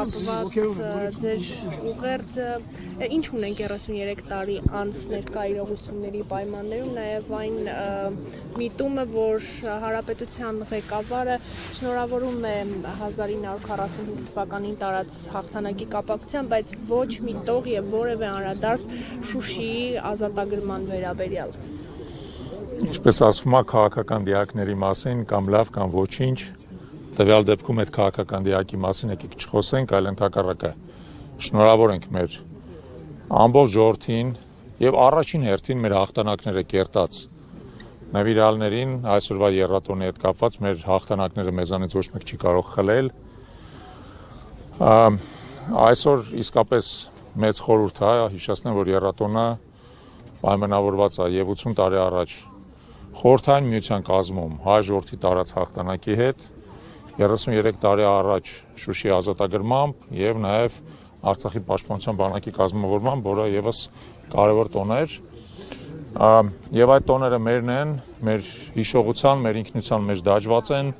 կապված ձեր ուղերձը ինչ ունենք 33 տարի անց ներկա իրողությունների պայմաններում, նաև այն միտումը, որ Հանրապետության ղեկավարը շնորհավորում է 1945 թվականին տարած հաղթանակի կապակցությամբ, բայց ոչ մի տող եւ որևէ անդրադարձ Շուշիի ազատագրման վերաբերյալ։ Ինչպես ասվում է քաղաքական դիակների մասին կամ լավ կամ ոչինչ, տվյալ դեպքում այդ քաղաքական դիակի մասին եկեք չխոսենք, այլ ընդհակառակը շնորհավոր ենք մեր ամբողջ ժողովրդին եւ առաջին հերթին մեր հաղթանակները կերտած նվիրալներին այսօրվա եռատոնի հետ կապված մեր հաղթանակները մեզանից ոչ մեկ չի կարող խլել։ Այսօր իսկապես մեծ խորհուրդ է, հիշեցնեմ, որ եռատոնը պայմանավորված է եւ 80 տարի առաջ Խորհրդային միության կազմում հայ ժողովրդի տարած հաղթանակի հետ, 33 տարի առաջ Շուշիի ազատագրմամբ եւ նաեւ Արցախի պաշտպանության բանակի կազմավորմամբ, որը եւս կարևոր տոներ, եւ այդ տոները մերն են, մեր հիշողության, մեր ինքնության մեջ դաջված են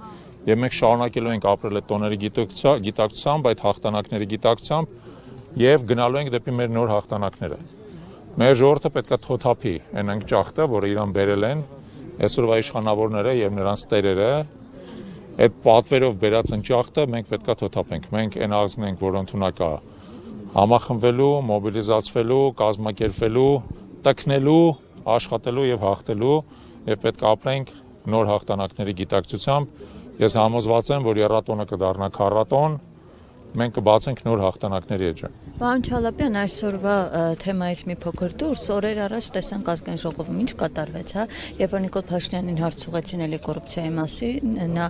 եւ մենք շարունակելու ենք ապրել այդ տոների գիտակցությամբ, այդ հաղթանակների գիտակցությամբ եւ գնալու ենք դեպի մեր նոր հաղթանակները։ Մեր ժողովուրդը պետք է թոթափի այն անկճախտը, որը իրան բերել են այսօրվա իշխանավորները եւ նրանց տերերը, այդ պատվերով բերած ընճախտը մենք պետք է թոթափենք։ Մենք այն ազգն ենք, որ ընդունակ է համախմբվելու, մոբիլիզացվելու, կազմակերպվելու, տքնելու, աշխատելու եւ հաղթելու եւ պետք է ապրենք նոր հաղթանակների գիտակցությամբ։ Ես համոզված եմ, որ եռատոնը կդառնա քառատոն, մենք կբացենք նոր հաղթանակների էջը։ Պարոն Չալապյան, այսօրվա թեմայից մի փոքր դուրս, օրեր առաջ տեսանք ազգային ժողովում ինչ կատարվեց, հա, երբ որ Նիկոլ Փաշինյանին հարց ուղղեցին էլի կոռուպցիայի մասին, նա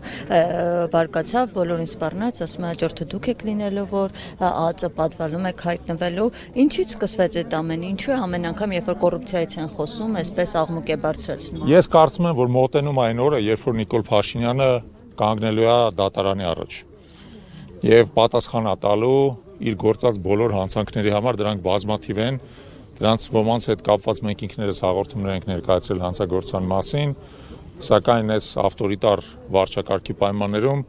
բարկացավ, բոլորին սպառնաց, ասում է հաջորդը դուք եք լինելու, որ ԱԱԾ պատվալում եք հայտնվելու։ Ինչից սկսվեց այդ ամենը, ինչու է ամեն անգամ, երբ որ կոռուպցիայից են խոսում, այսպես աղմուկ է բարձրացնում։ Ես կարծում եմ, որ մոտենում այն օրը, երբ որ Նիկոլ Փաշինյանը կանգնելու է դատարանի առաջ եւ պատասխան տալու իր գործած բոլոր հանցանքների համար, դրանք բազմաթիվ են, դրանց ոմանց հետ կապված մենք ինքներս հաղորդումներ ենք ներկայացրել հանցագործության մասին, սակայն այս ավտորիտար վարչակարգի պայմաններում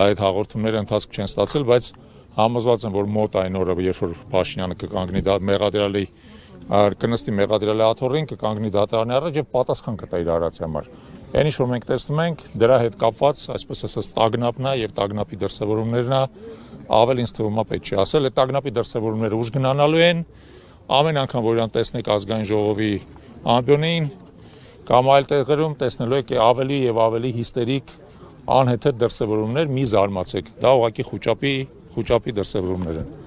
այդ հաղորդումները ընթացք չեն ստացել, բայց համոզված եմ, որ մոտ այն օրը, երբ որ Փաշինյանը կկանգնի մեղադրյալի կնստի մեղադրյալի աթոռին, կկանգնի դատարանի առաջ եւ պատասխան կտա իր արածի համար։ Այն ինչ որ մենք տեսնում ենք, դրա հետ կապված, այսպես ասած, տագնապն է եւ տագնապի դրսեւորումներն է, ավելի ինձ թվում է պետք չի ասել, այդ տագնապի դրսեւորումները ուժ գնանալու են, ամեն անգամ որ իրան տեսնեք ազգային ժողովի ամբիոնին կամ այլ տեղերում տեսնելու եք ավելի եւ ավելի հիստերիկ անհեթեթ դրսեւորումներ, մի զարմացեք, դա ուղղակի խուճապի դրսեւորումներ են։